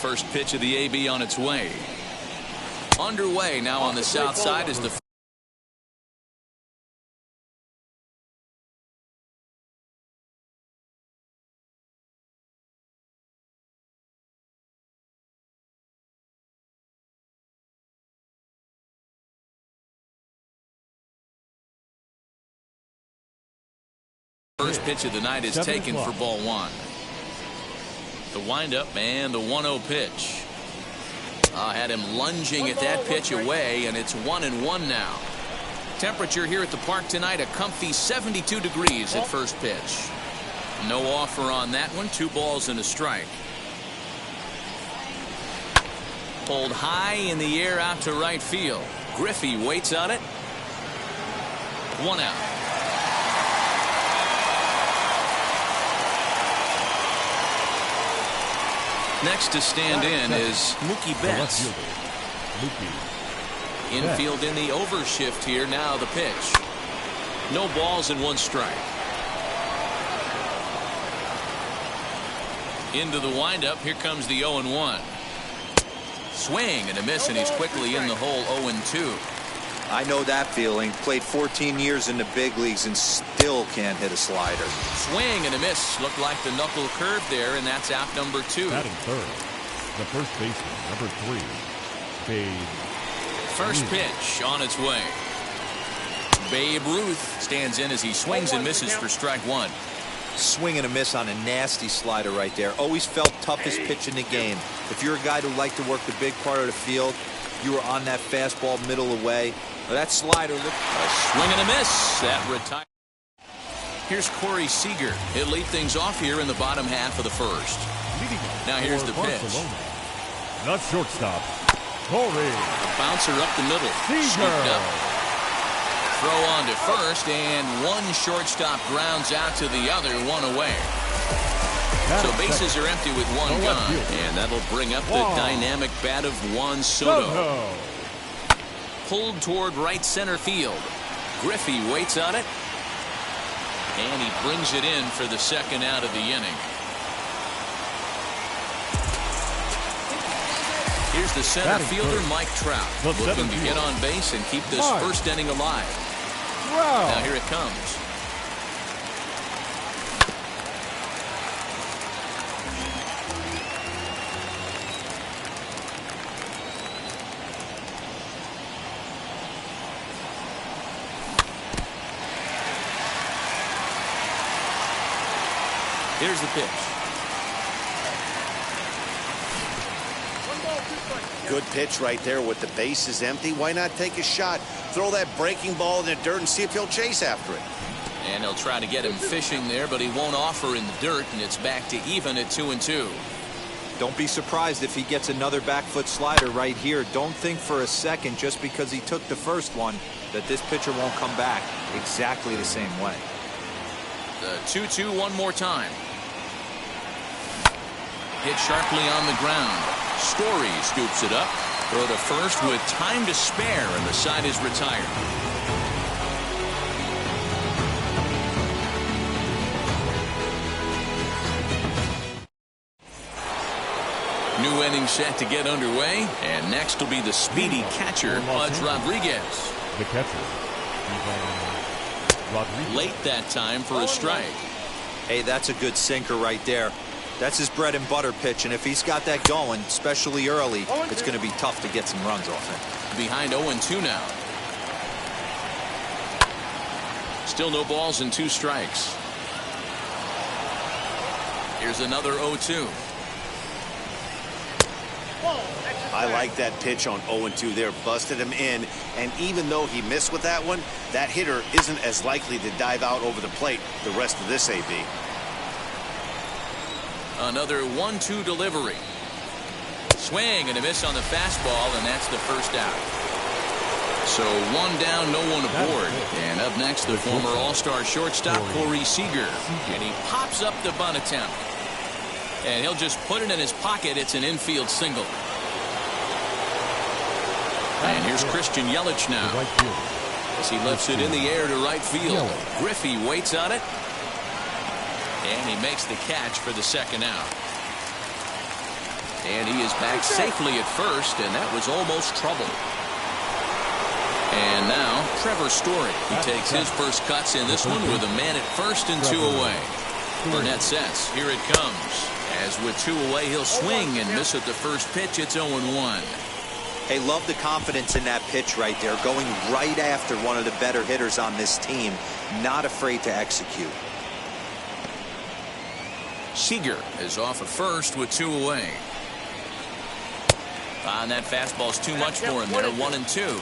first pitch of the AB on its way. Underway now on the south side is the first pitch of the night is taken for ball one. The windup and the 1-0 pitch. Had him lunging at that pitch away, and it's 1-1 now. Temperature here at the park tonight, a comfy 72 degrees at first pitch. No offer on that one. 2 balls and a strike. Pulled high in the air out to right field. Griffey waits on it. 1 out. Next to stand in is Mookie Betts. Infield in the overshift here. Now the pitch. No balls and 1 strike. Into the windup. Here comes the 0-1. Swing and a miss, and he's quickly in the hole. 0-2. I know that feeling. Played 14 years in the big leagues and still can't hit a slider. Swing and a miss. Looked like the knuckle curve there, and that's out number 2. Batting third, the first baseman, number 3, Babe. First pitch on its way. Babe Ruth stands in as he swings and misses for strike 1. Swing and a miss on a nasty slider right there. Always felt toughest pitch in the game. If you're a guy who liked to work the big part of the field, you were on that fastball middle away. That slider looked... A swing and a miss. That retired. Here's Corey Seager. He'll lead things off here in the bottom half of the first. Now here's the pitch. Not shortstop. Corey. A bouncer up the middle. Scooped up. Throw on to first, and 1 shortstop grounds out to the other, 1 away. So bases are empty with 1 gone, and that'll bring up the dynamic bat of Juan Soto. Pulled toward right center field. Griffey waits on it, and he brings it in for the second out of the inning. Here's the center fielder, Mike Trout, looking to get on base and keep this first inning alive. Now here it comes. Here's the pitch. Good pitch right there with the bases empty. Why not take a shot? Throw that breaking ball in the dirt and see if he'll chase after it. And he'll try to get him fishing there, but he won't offer in the dirt, and it's back to even at 2-2. Don't be surprised if he gets another back foot slider right here. Don't think for a second, just because he took the first one, that this pitcher won't come back exactly the same way. The 2-2 one more time. Hit sharply on the ground. Story scoops it up. Throw to first with time to spare, and the side is retired. New inning set to get underway, and next will be the speedy catcher, Pudge Rodriguez. The catcher, Rodriguez. Late that time for a strike. Hey, that's a good sinker right there. That's his bread and butter pitch, and if he's got that going, especially early, it's going to be tough to get some runs off it. Behind 0-2 now. Still no balls and 2 strikes. Here's another 0-2. I like that pitch on 0-2 there. Busted him in, and even though he missed with that one, that hitter isn't as likely to dive out over the plate the rest of this AB. Another 1-2 delivery. Swing and a miss on the fastball, and that's the first out. So 1 down, no one aboard. And up next, the former All-Star shortstop, Corey Seager. And he pops up the bunt attempt. And he'll just put it in his pocket. It's an infield single. And here's Christian Yelich now. As he lifts it in the air to right field. Griffey waits on it. And he makes the catch for the second out. And he is back safely at first, and that was almost trouble. And now Trevor Story. He takes his first cuts in this one with a man at first and 2 away. Burnett sets. Here it comes. As with 2 away, he'll swing and miss at the first pitch. It's 0-1. Hey, love the confidence in that pitch right there. Going right after one of the better hitters on this team. Not afraid to execute. Seager is off at first with 2 away. And that fastball's too much for him there. 1-2.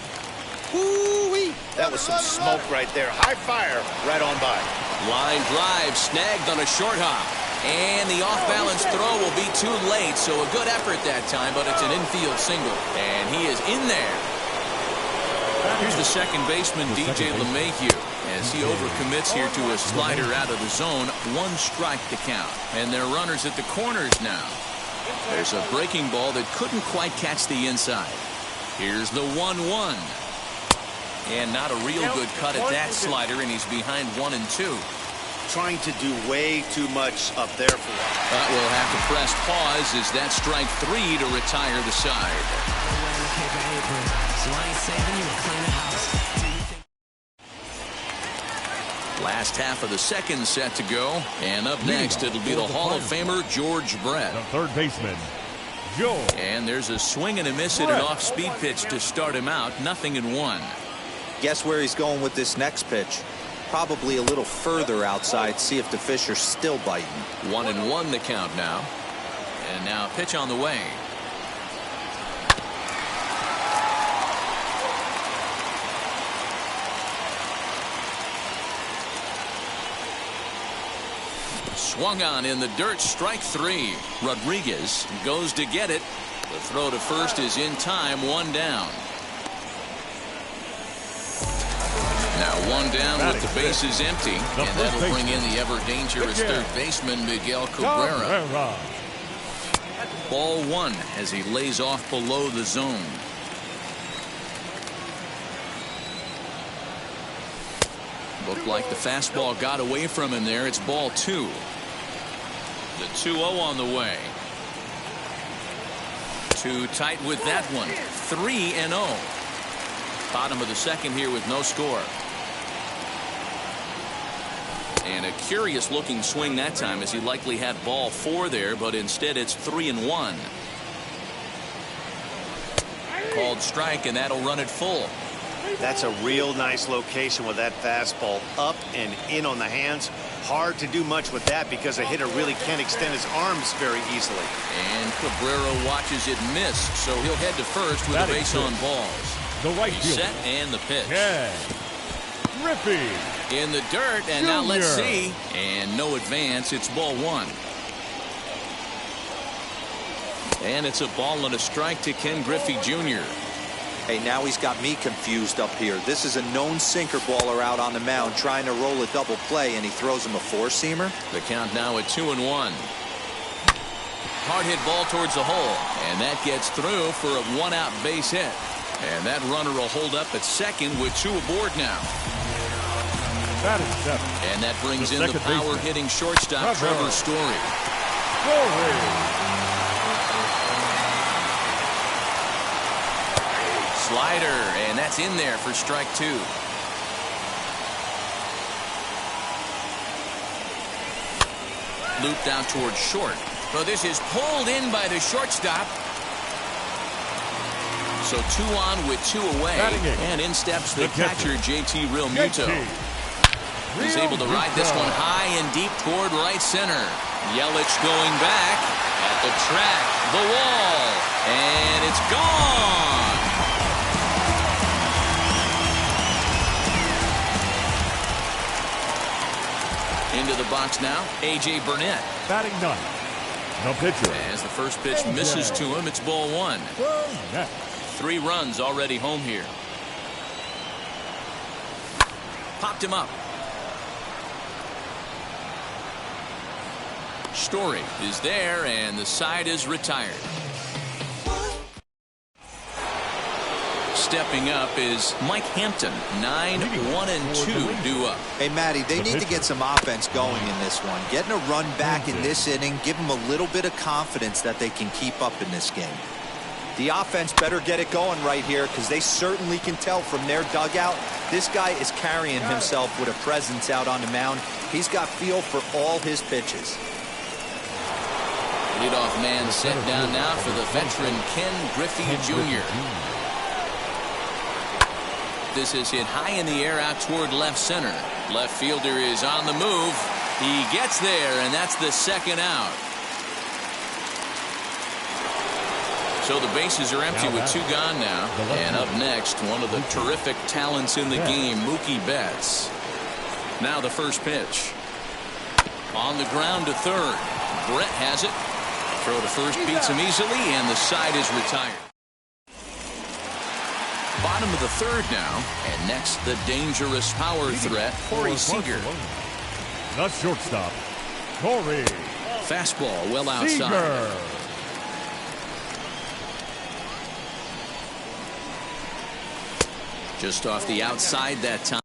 Woo-wee. That was some smoke right there. High fire right on by. Line drive snagged on a short hop. And the off-balance throw will be too late, so a good effort that time, but it's an infield single. And he is in there. Here's the second baseman, DJ LeMahieu, as he overcommits here to a slider out of the zone. 1 strike to count. And they're runners at the corners now. There's a breaking ball that couldn't quite catch the inside. Here's the 1-1. And not a real good cut at that slider, and he's behind 1-2. Trying to do way too much up there for one. But we'll have to press pause as that strike 3 to retire the side. Last half of the second set to go. And up next, it'll be the Hall of Famer, George Brett. The third baseman, George. And there's a swing and a miss at an off-speed pitch to start him out. 0-1. Guess where he's going with this next pitch? Probably a little further outside. See if the fish are still biting. 1-1 the count now. And now pitch on the way. Swung on in the dirt. Strike 3. Rodriguez goes to get it. The throw to first is in time. 1 down. Now 1 down with the bases empty, and that'll bring in the ever-dangerous third baseman, Miguel Cabrera. Ball 1 as he lays off below the zone. Looked like the fastball got away from him there. It's ball 2. The 2-0 on the way. Too tight with that one. 3-0. Bottom of the second here with no score. And a curious looking swing that time, as he likely had ball 4 there, but instead it's 3-1. Called strike, and that'll run it full. That's a real nice location with that fastball up and in on the hands. Hard to do much with that because a hitter really can't extend his arms very easily. And Cabrera watches it miss, so he'll head to first with a base on balls. The right He's set and the pitch. Yeah. Griffey. In the dirt, and now let's see. And no advance. It's ball 1. And it's a ball and a strike to Ken Griffey Jr. Hey, now he's got me confused up here. This is a known sinker baller out on the mound trying to roll a double play, and he throws him a 4-seamer. The count now at 2-1. Hard hit ball towards the hole, and that gets through for a 1-out base hit. And that runner will hold up at second with 2 aboard now. And that brings in the power-hitting shortstop, Trevor Story. Slider, and that's in there for strike 2. Looped out towards short. Well, this is pulled in by the shortstop. So 2 on with 2 away, and in steps the catcher, JT Realmuto. He's able to ride this one high and deep toward right center. Yelich going back at the track, the wall, and it's gone. Into the box now, A.J. Burnett. Batting 9th. No pitcher. As the first pitch misses to him, it's ball 1. 3 runs already home here. Popped him up. Story is there, and the side is retired. stepping up is Mike Hampton. 9-1-2 due up. Hey, Matty, they need to get some offense going in this one. Getting a run back in this inning, give them a little bit of confidence that they can keep up in this game. The offense better get it going right here because they certainly can tell from their dugout this guy is carrying himself with a presence out on the mound. He's got feel for all his pitches. Leadoff man set down now for the veteran Ken Griffey Jr. This is hit high in the air out toward left center. Left fielder is on the move. He gets there, and that's the second out. So the bases are empty with 2 gone now. And up next, one of the terrific talents in the game, Mookie Betts. Now the first pitch. On the ground to third. Brett has it. Throw to first beats him easily, and the side is retired. Bottom of the third now, and next the dangerous power threat, Corey Seager. The shortstop, Corey. Fastball well outside. Seager. Just off the outside that time.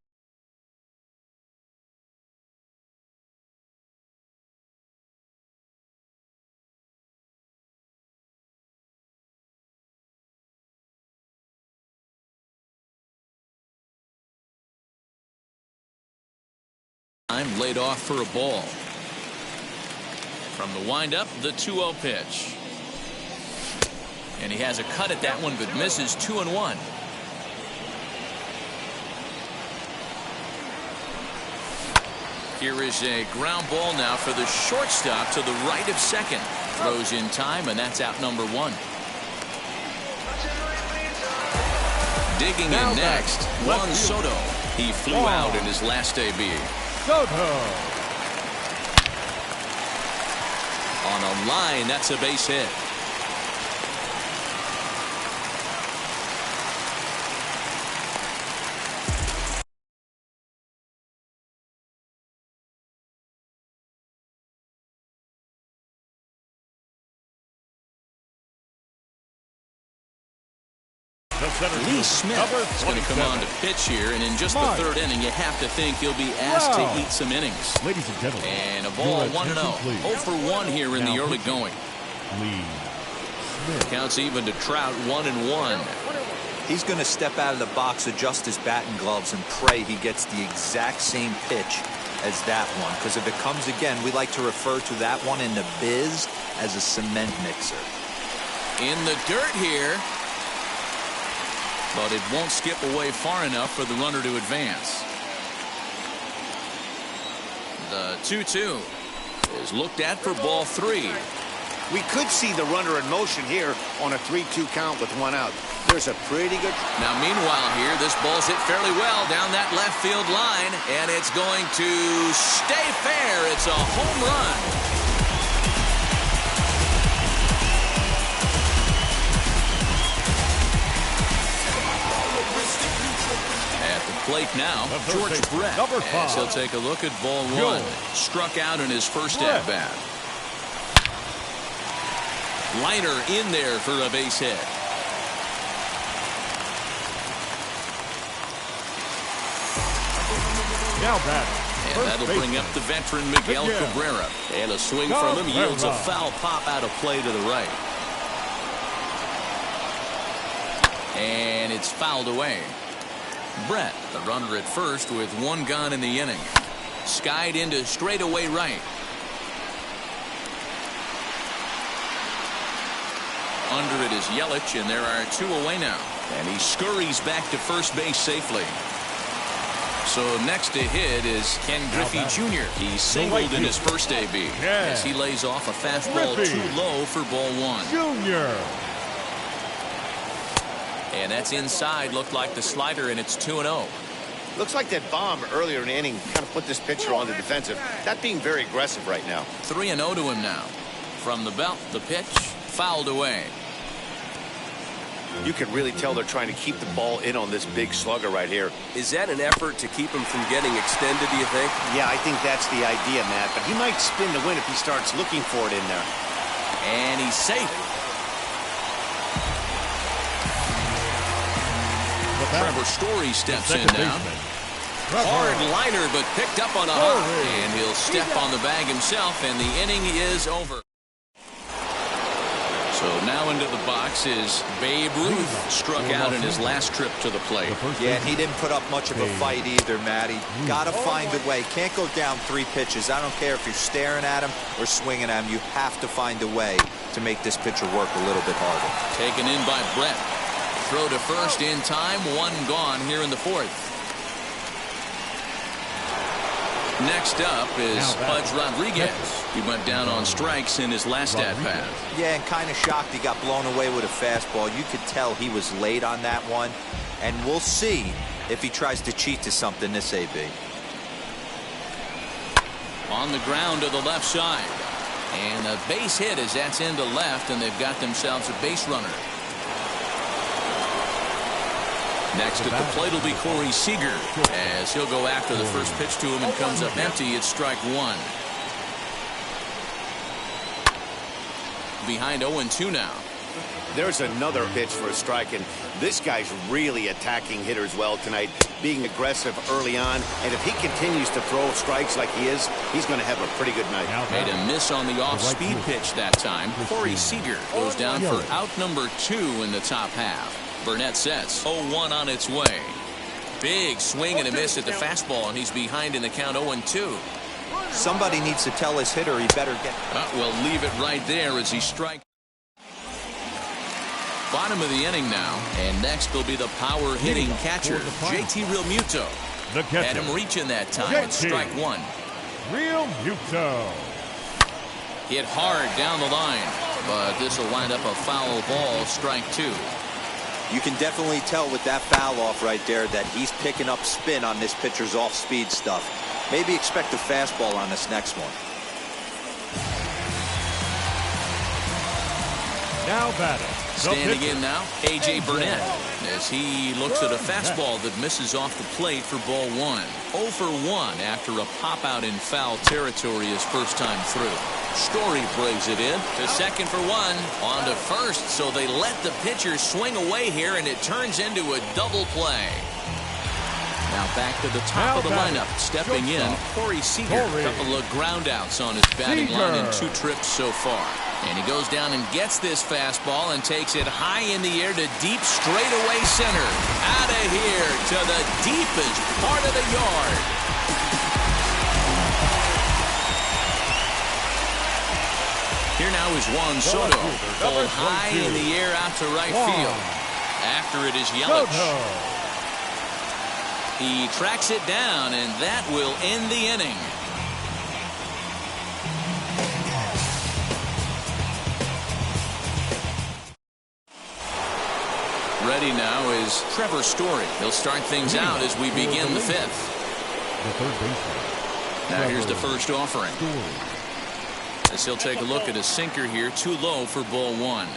I'm laid off for a ball. From the windup, the 2-0 pitch. And he has a cut at that one, but misses 2-1. Here is a ground ball now for the shortstop to the right of second. Throws in time, and that's out number 1. Digging in next, Juan Soto. He flew out in his last AB. Soto. On a line, that's a base hit. Lee Smith is going to come on to pitch here, and in just the third inning, you have to think he'll be asked to eat some innings. Ladies and gentlemen, and a ball 1-0. 0 for 1 here in the early going. Lee Smith. Counts even to Trout 1-1. He's going to step out of the box, adjust his bat and gloves, and pray he gets the exact same pitch as that one. Because if it comes again, we like to refer to that one in the biz as a cement mixer. In the dirt here. But it won't skip away far enough for the runner to advance. The 2-2 is looked at for ball 3. We could see the runner in motion here on a 3-2 count with 1 out. There's a pretty good... Now, meanwhile here, this ball's hit fairly well down that left field line, and it's going to stay fair. It's a home run. Plate now, George Brett, as he'll take a look at ball 1. Struck out in his first at-bat. Liner in there for a base hit. Now back. And that'll bring up the veteran Miguel Cabrera. And a swing from him yields a foul pop out of play to the right. And it's fouled away. Brett, the runner at first with 1 gone in the inning. Skied into straightaway right. Under it is Yelich, and there are 2 away now. And he scurries back to first base safely. So next to hit is Ken Griffey Jr. He singled in his first AB as he lays off a fastball too low for ball 1. Junior. And that's inside. Looked like the slider, and it's 2-0. Looks like that bomb earlier in the inning kind of put this pitcher on the defensive. Not being very aggressive right now. 3-0 to him now. From the belt, the pitch fouled away. You can really tell they're trying to keep the ball in on this big slugger right here. Is that an effort to keep him from getting extended, do you think? Yeah, I think that's the idea, Matt. But he might spin the win if he starts looking for it in there. And he's safe. Trevor Story steps in now. Hard liner, but picked up on a hop. And he'll step on the bag himself, and the inning is over. So now into the box is Babe Ruth. Struck out in his last trip to the plate. Yeah, and he didn't put up much of a fight either, Matty. Got to find a way. Can't go down 3 pitches. I don't care if you're staring at him or swinging at him. You have to find a way to make this pitcher work a little bit harder. Taken in by Brett. Throw to first in time. 1 gone here in the 4th. Next up is Pudge Rodriguez. He went down on strikes in his last at-bat. Yeah, and kind of shocked he got blown away with a fastball. You could tell he was late on that one. And we'll see if he tries to cheat to something this AB. On the ground to the left side. And a base hit as that's into left, and they've got themselves a base runner. Next at the plate will be Corey Seager, as he'll go after the first pitch to him and comes up empty. It's strike 1. Behind 0-2 now. There's another pitch for a strike, and this guy's really attacking hitters well tonight, being aggressive early on. And if he continues to throw strikes like he is, he's going to have a pretty good night. Made a miss on the off-speed pitch that time. Corey Seager goes down for out number 2 in the top half. Burnett sets 0-1 on its way. Big swing and a miss at the fastball, and he's behind in the count 0-2. Somebody needs to tell his hitter he better get. We'll leave it right there as he strikes. Bottom of the inning now, and next will be the power hitting catcher, JT Realmuto. Had him reaching that time. It's strike 1. Realmuto. Hit hard down the line, but this will wind up a foul ball. Strike 2. You can definitely tell with that foul off right there that he's picking up spin on this pitcher's off-speed stuff. Maybe expect a fastball on this next one. Now batting. Standing in now, A.J. Burnett, as he looks at a fastball that misses off the plate for ball 1. 0 for 1 after a pop-out in foul territory his first time through. Story brings it in to second for 1. On to first, so they let the pitcher swing away here, and it turns into a double play. Now back to the top of the lineup. Stepping in, Corey Seager. A couple of groundouts on his batting line in 2 trips so far. And he goes down and gets this fastball and takes it high in the air to deep straightaway center. Out of here to the deepest part of the yard. Here now is Juan Soto. Pulled high in the air out to right field. After it is Yelich. He tracks it down, and that will end the inning. Ready now is Trevor Story. He'll start things out as we begin the 5th. Now here's the first offering. As he'll take a look at a sinker here, too low for ball 1.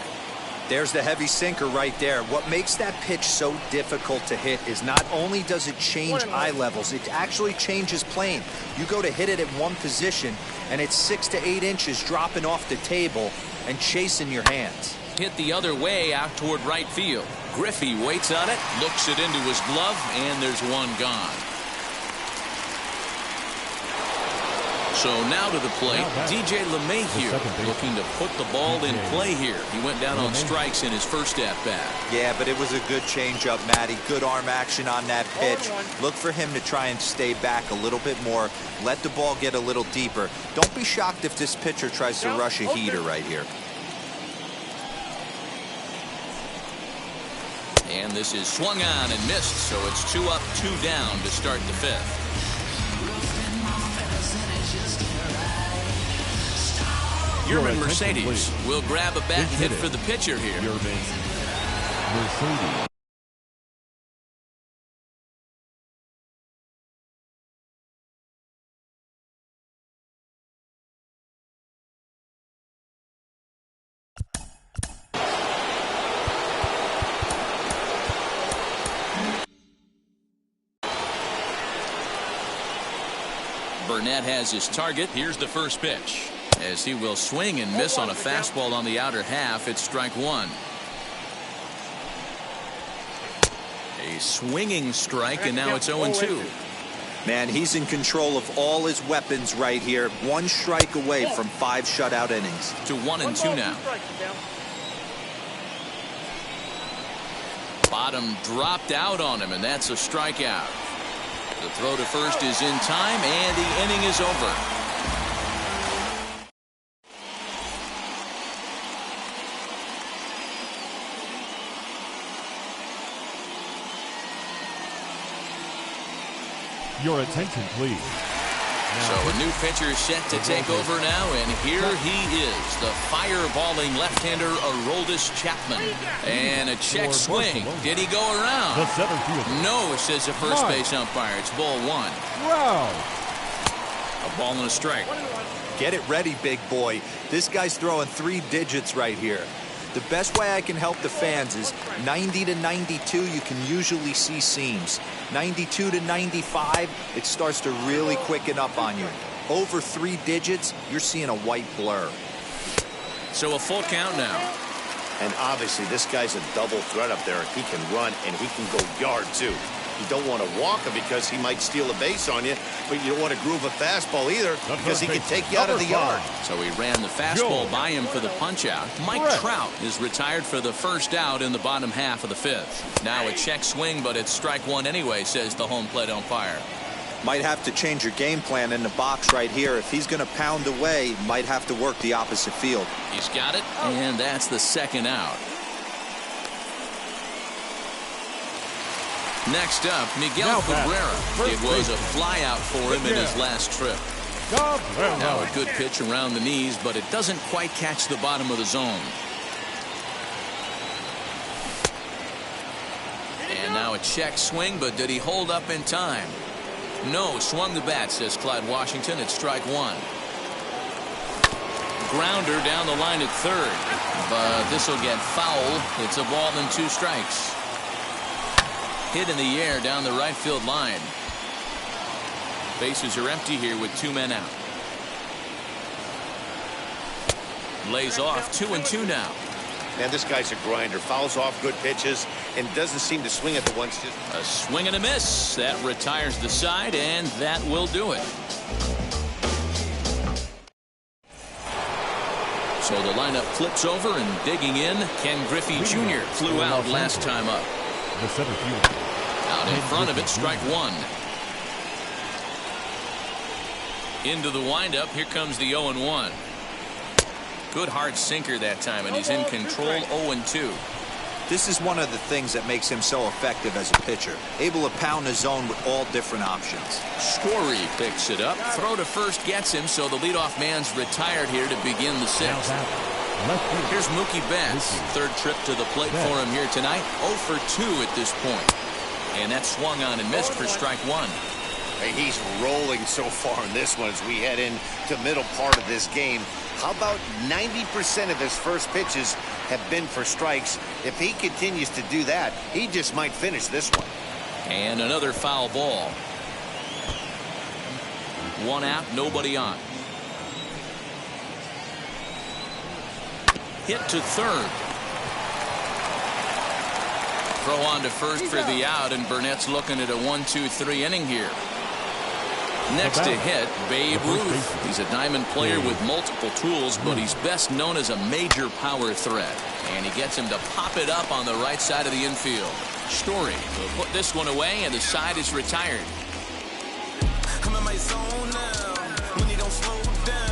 There's the heavy sinker right there. What makes that pitch so difficult to hit is not only does it change eye levels, it actually changes plane. You go to hit it at one position, and it's 6 to 8 inches dropping off the table and chasing your hands. Hit the other way out toward right field. Griffey waits on it, looks it into his glove, and there's 1 gone. So now to the plate, DJ LeMahieu looking to put the ball in play here. He went down on strikes in his first at-bat. Yeah, but it was a good changeup, Matty. Good arm action on that pitch. Look for him to try and stay back a little bit more. Let the ball get a little deeper. Don't be shocked if this pitcher tries to rush a heater right here. And this is swung on and missed, so it's 2 up, 2 down to start the 5th. Yermin Mercedes will grab a bat and hit for the pitcher here. Mercedes. Burnett has his target. Here's the first pitch. As he will swing and miss on a fastball on the outer half, it's strike 1. A swinging strike, and now it's 0-2. Man, he's in control of all his weapons right here. One strike away from 5 shutout innings. To 1-2 now. Bottom dropped out on him, and that's a strikeout. The throw to first is in time, and the inning is over. Your attention, please. So a new pitcher set to take over now, and here he is, the fireballing left-hander Aroldis Chapman. And a check swing. Did he go around? The center fielder. No, says the first base umpire. It's ball 1. Wow. A ball and a strike. Get it ready, big boy. This guy's throwing 3 digits right here. The best way I can help the fans is 90 to 92, you can usually see seams. 92 to 95, it starts to really quicken up on you. Over 3 digits, you're seeing a white blur. So a full count now. And obviously, this guy's a double threat up there. He can run and he can go yard, too. You don't want to walk him because he might steal a base on you, but you don't want to groove a fastball either because he can take you out of the yard. So he ran the fastball by him for the punch-out. Mike Trout is retired for the first out in the bottom half of the 5th. Now a check swing, but it's strike 1 anyway, says the home plate umpire. Might have to change your game plan in the box right here. If he's going to pound away, might have to work the opposite field. He's got it, and that's the second out. Next up, Miguel Cabrera. It was a flyout for him in his last trip. Now a good pitch around the knees, but it doesn't quite catch the bottom of the zone. And now a check swing, but did he hold up in time? No, swung the bat, says Clyde Washington. It's strike 1. Grounder down the line at third, but this will get foul. It's a ball and 2 strikes. Hit in the air down the right field line. Bases are empty here with 2 men out. Lays off 2-2 now. Man, this guy's a grinder. Fouls off good pitches and doesn't seem to swing at the ones. A swing and a miss. That retires the side, and that will do it. So the lineup flips over, and digging in, Ken Griffey Jr. flew out last time up. The center fielder. Out in front of it, strike 1. Into the windup, here comes the 0-1. Good hard sinker that time, and he's in control. 0-2. This is one of the things that makes him so effective as a pitcher. Able to pound the zone with all different options. Story picks it up. Throw to first gets him, so the leadoff man's retired here to begin the 6th. Here's Mookie Betts. 3rd trip to the plate for him here tonight. 0 for 2 at this point. And that swung on and missed for strike 1. Hey, he's rolling so far in this one as we head into middle part of this game. How about 90% of his first pitches have been for strikes? If he continues to do that, he just might finish this one. And another foul ball. 1 out, nobody on. Hit to third. Throw on to first for the out, and Burnett's looking at a 1-2-3 inning here. Next to hit, Babe Ruth. He's a diamond player with multiple tools, but he's best known as a major power threat. And he gets him to pop it up on the right side of the infield. Story will put this one away, and the side is retired. I'm in my zone now. When you don't slow down.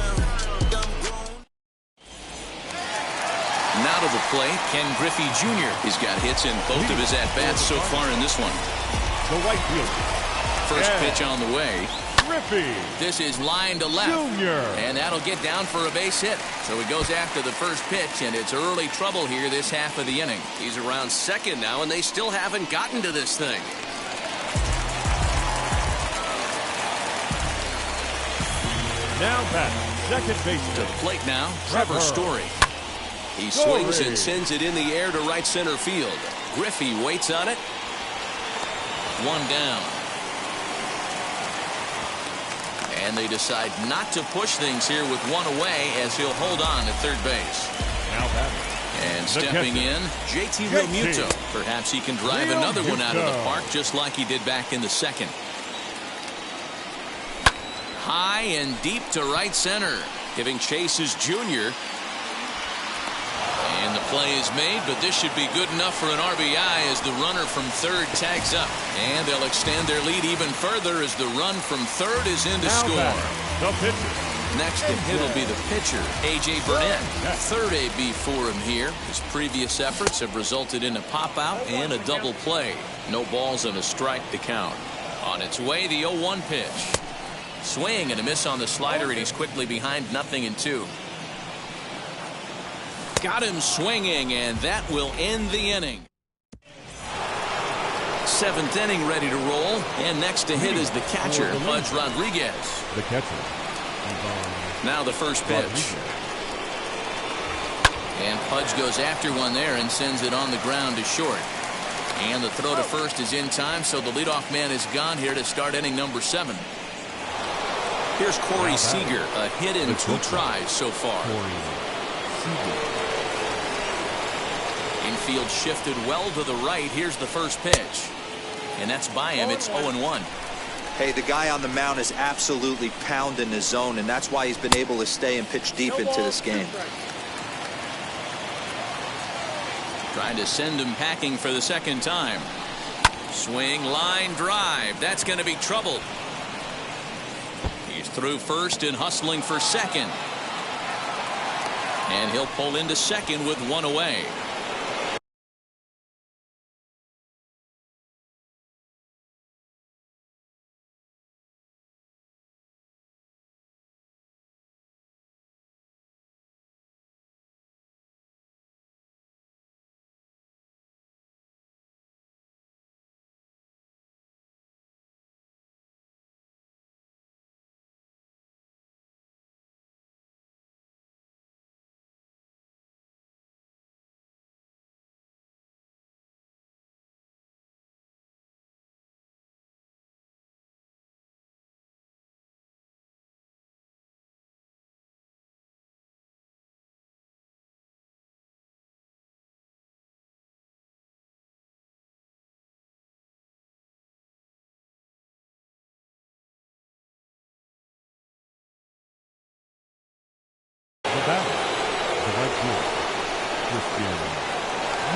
Now to the plate, Ken Griffey Jr. He's got hits in both of his at-bats so far in this one. The right fielder. First pitch on the way. Griffey. This is line to left. Junior. And that'll get down for a base hit. So he goes after the first pitch, and it's early trouble here this half of the inning. He's around second now, and they still haven't gotten to this thing. Now back, second baseman. To the plate now, Trevor Story. He swings and sends it in the air to right center field. Griffey waits on it. 1 down. And they decide not to push things here with 1 away as he'll hold on at third base. Now back. And Stepping in, JT Realmuto. Perhaps he can drive another one out of the park just like he did back in the second. High and deep to right center. Giving chase is Junior. And the play is made, but this should be good enough for an RBI as the runner from third tags up. And they'll extend their lead even further as the run from third is in to score. The pitcher. Next to hit will be the pitcher, A.J. Burnett. Third AB for him here. His previous efforts have resulted in a pop-out and a double play. No balls and a strike to count. On its way, the 0-1 pitch. Swing and a miss on the slider, and he's quickly behind 0-2. Got him swinging, and that will end the inning. Seventh inning ready to roll, and next to hit is the catcher, Pudge Rodriguez. The catcher. Now the first pitch. And Pudge goes after one there and sends it on the ground to short. And the throw to first is in time, so the leadoff man is gone here to start inning number 7. Here's Corey Seager, a hit in 2 tries so far. Infield shifted well to the right. Here's the first pitch. And that's by him. It's 0-1. Hey, the guy on the mound is absolutely pounding his zone, and that's why he's been able to stay and pitch deep into this game. Trying to send him packing for the second time. Swing, line drive. That's going to be trouble. He's through first and hustling for second. And he'll pull into second with one away.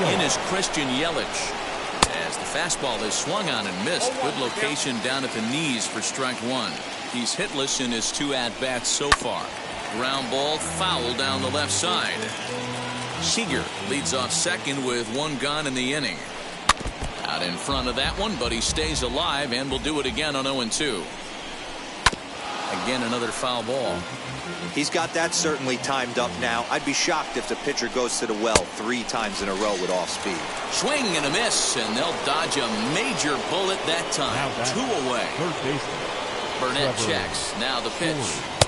In is Christian Yelich. As the fastball is swung on and missed. Good location down at the knees for strike 1. He's hitless in his 2 at-bats so far. Ground ball foul down the left side. Seager leads off second with 1 gone in the inning. Out in front of that one, but he stays alive and will do it again on 0-2. Again, another foul ball. He's got that certainly timed up now. I'd be shocked if the pitcher goes to the well 3 times in a row with off speed. Swing and a miss, and they'll dodge a major bullet that time. 2 away. Burnett checks. Now the pitch.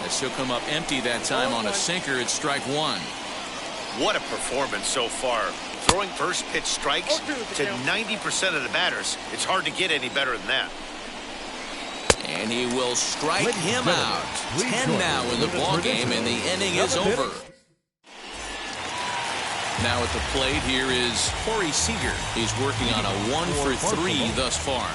As he'll come up empty that time on a sinker at strike 1. What a performance so far. Throwing first pitch strikes to 90% of the batters. It's hard to get any better than that. And he will strike him out. 10 now in the ballgame, and the inning is over. Now at the plate, here is Corey Seager. He's working on a 1-for-3 thus far.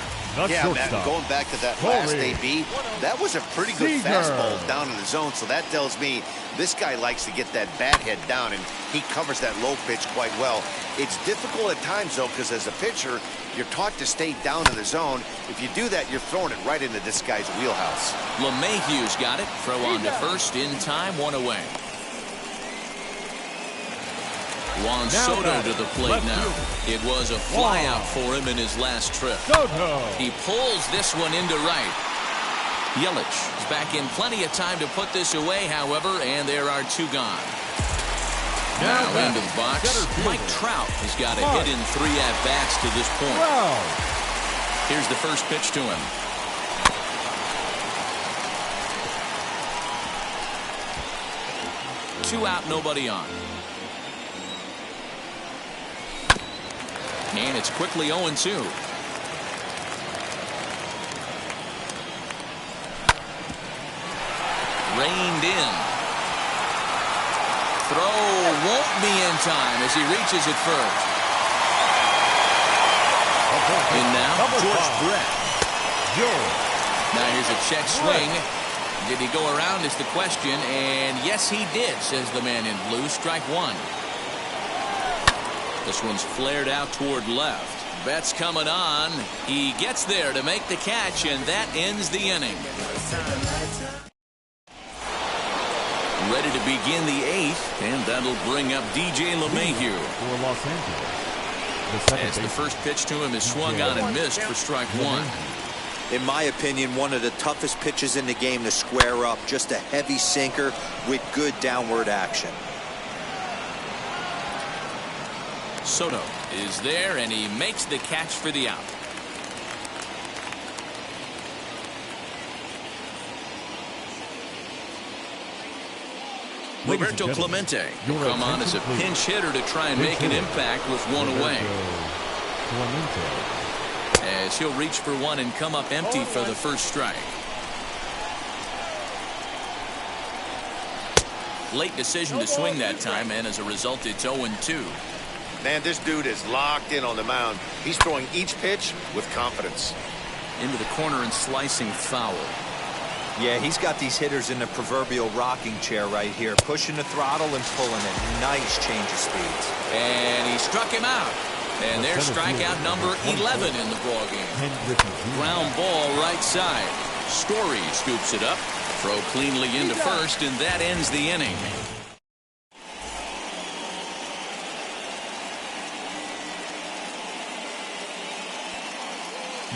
Yeah, Matt, going back to that last AB, that was a pretty good fastball down in the zone, so that tells me this guy likes to get that bat head down, and he covers that low pitch quite well. It's difficult at times, though, because as a pitcher, you're taught to stay down in the zone. If you do that, you're throwing it right into this guy's wheelhouse. LeMahieu's got it. Throw on to first in time, 1 away. Juan Soto to the plate now. It was a flyout for him in his last trip. He pulls this one into right. Yelich is back in plenty of time to put this away, however, and there are 2 gone. Now into the box, Mike Trout has got a hit in 3 at-bats to this point. Here's the first pitch to him. Two out, nobody on. And it's quickly 0-2. Reined in. Throw won't be in time as he reaches it first. And now, George Brett. Now here's a check swing. Did he go around is the question, and yes he did, says the man in blue. Strike one. This one's flared out toward left. Betts coming on. He gets there to make the catch, and that ends the inning. Ready to begin the eighth, and that'll bring up DJ LeMahieu. For Los Angeles. As the first pitch to him is swung on and missed for strike one. In my opinion, one of the toughest pitches in the game to square up. Just a heavy sinker with good downward action. Soto is there, and he makes the catch for the out. Roberto Clemente will come on as a pinch hitter to try and make an impact with one away. As he'll reach for one and come up empty for the first strike. Late decision to swing that time, and as a result, it's 0-2. Man, this dude is locked in on the mound. He's throwing each pitch with confidence. Into the corner and slicing foul. Yeah, he's got these hitters in the proverbial rocking chair right here, pushing the throttle and pulling it. Nice change of speeds. And he struck him out. And there's strikeout number 11 in the ballgame. Ground ball right side. Story scoops it up. Throw cleanly into first, and that ends the inning.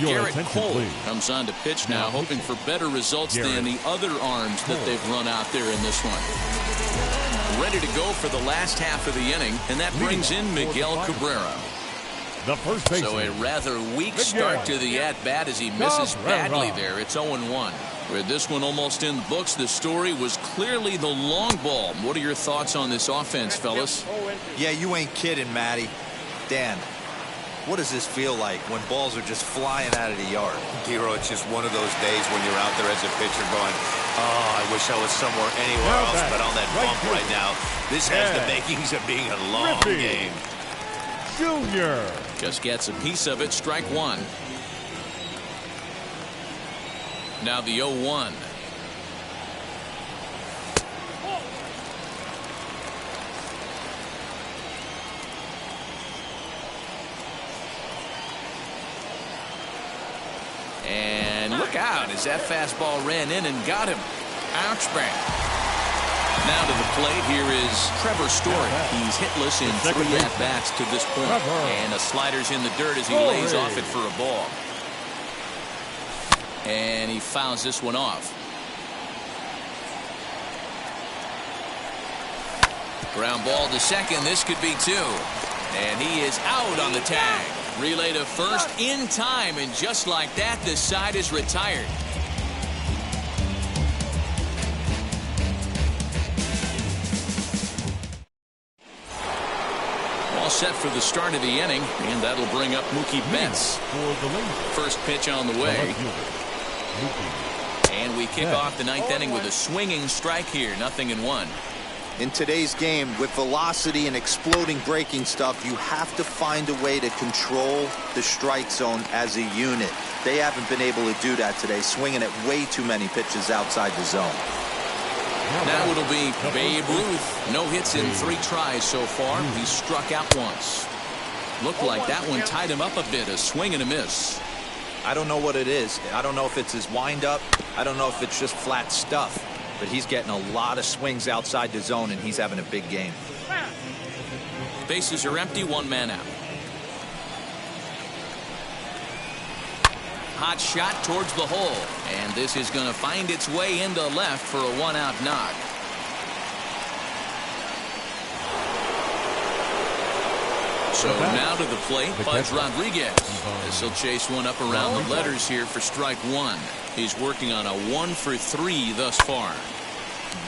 Garrett Cole comes on to pitch now, hoping for better results than the other arms that they've run out there in this one. Ready to go for the last half of the inning, and that brings in Miguel Cabrera. The first baseman. So a rather weak start to the at-bat as he misses badly there. It's 0-1. With this one almost in the books, the story was clearly the long ball. What are your thoughts on this offense, fellas? Yeah, you ain't kidding, Matty. Dan, what does this feel like when balls are just flying out of the yard? Hero, it's just one of those days when you're out there as a pitcher going, oh, I wish I was somewhere anywhere else but on that bump right now. This has the makings of being a long game. Junior. Just gets a piece of it. Strike one. Now the 0-1. And look out as that fastball ran in and got him. Ouch bang. Now to the plate, here is Trevor Story. He's hitless in 3 at-bats to this point. And the slider's in the dirt as he lays off it for a ball. And he fouls this one off. Ground ball to second. This could be 2. And he is out on the tag. Relay to first in time, and just like that, this side is retired. All set for the start of the inning, and that'll bring up Mookie Betts. First pitch on the way. And we kick off the 9th inning with a swinging strike here. 0-1. In today's game, with velocity and exploding breaking stuff, you have to find a way to control the strike zone as a unit. They haven't been able to do that today, swinging at way too many pitches outside the zone. Now it'll be Babe Ruth. No hits in 3 tries so far. He struck out once. Looked like that one tied him up a bit. A swing and a miss. I don't know what it is. I don't know if it's his windup. I don't know if it's just flat stuff. But he's getting a lot of swings outside the zone, and he's having a big game. Bases are empty, 1 man out. Hot shot towards the hole, and this is going to find its way into left for a 1-out knock. So now to the plate, Pudge Rodriguez. This will chase one up around the letters here for strike 1. He's working on a 1-for-3 thus far.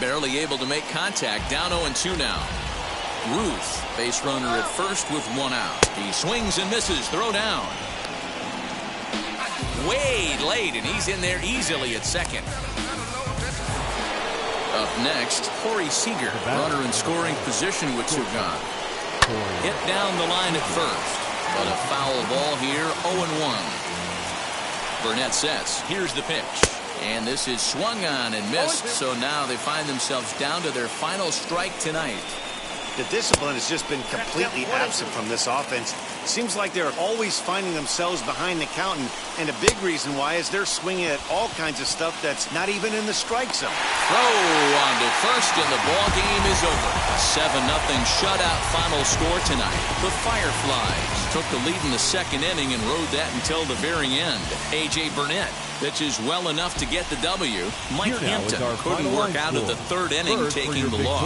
Barely able to make contact. Down 0-2 now. Ruth, base runner at first with 1 out. He swings and misses. Throw down. Way late, and he's in there easily at second. Up next, Corey Seager, runner in scoring position with 2 gone. Hit down the line at first, but a foul ball here, 0-1. Burnett sets. Here's the pitch. And this is swung on and missed, so now they find themselves down to their final strike tonight. The discipline has just been completely absent from this offense. Seems like they're always finding themselves behind the count, and a big reason why is they're swinging at all kinds of stuff that's not even in the strike zone. Throw on to first, and the ball game is over. A 7-0 shutout final score tonight. The Fireflies took the lead in the 2nd inning and rode that until the very end. A.J. Burnett pitches well enough to get the W. Mike Hampton couldn't work out of the 3rd inning, taking the loss.